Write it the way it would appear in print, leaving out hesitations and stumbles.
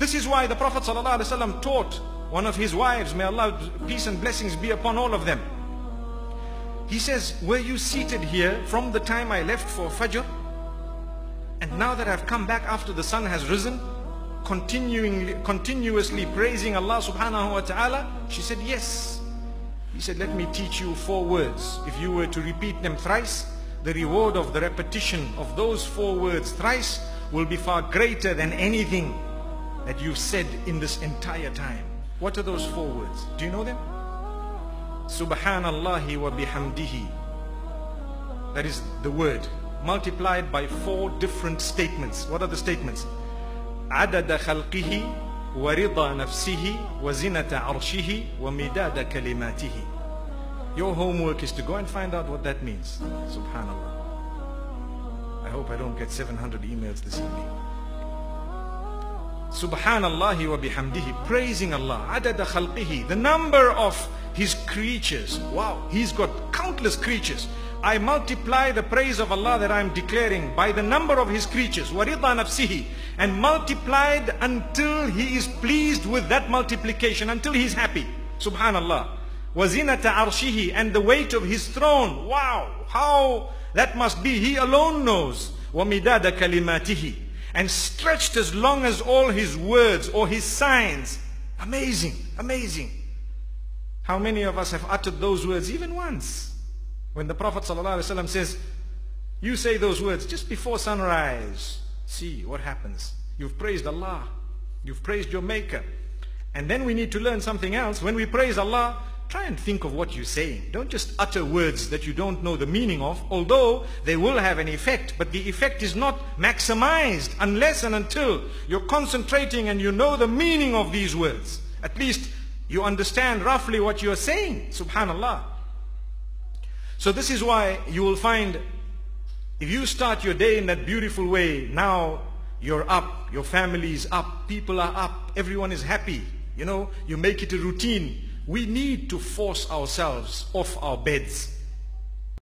This is why the Prophet ﷺ taught one of his wives, may Allah, peace and blessings be upon all of them. He says, were you seated here from the time I left for Fajr? And now that I've come back after the sun has risen, continuously praising Allah subhanahu wa ta'ala? She said, yes. He said, let me teach you 4 words. If you were to repeat them thrice, the reward of the repetition of those 4 words thrice will be far greater than anything that you've said in this entire time. What are those 4 words? Do you know them? Subhanallahi wa bihamdihi. That is the word multiplied by 4 different statements. What are the statements? Adada khalqihi wa rida nafsihi wa zinata arshihi wa midada kalimatihi. Your homework is to go and find out what that means. Subhanallah. I hope I don't get 700 emails this evening. Subhanallahi wa bihamdihi, praising Allah. Adada khalqihi, the number of His creatures. Wow, He's got countless creatures. I multiply the praise of Allah that I'm declaring by the number of His creatures. Warida nafsihi, and multiplied until He is pleased with that multiplication, until He's happy. Subhanallah. Wazinata arshihi, and the weight of His throne. Wow, how that must be, He alone knows. Wamidada kalimatihi, and stretched as long as all His words or His signs. Amazing, amazing. How many of us have uttered those words even once? When the Prophet ﷺ says, you say those words just before sunrise, see what happens. You've praised Allah, you've praised your Maker. And then we need to learn something else. When we praise Allah, try and think of what you're saying. Don't just utter words that you don't know the meaning of, although they will have an effect, but the effect is not maximized unless and until you're concentrating and you know the meaning of these words. At least you understand roughly what you're saying. Subhanallah. So this is why you will find, if you start your day in that beautiful way, now you're up, your family is up, people are up, everyone is happy. You know, you make it a routine. We need to force ourselves off our beds.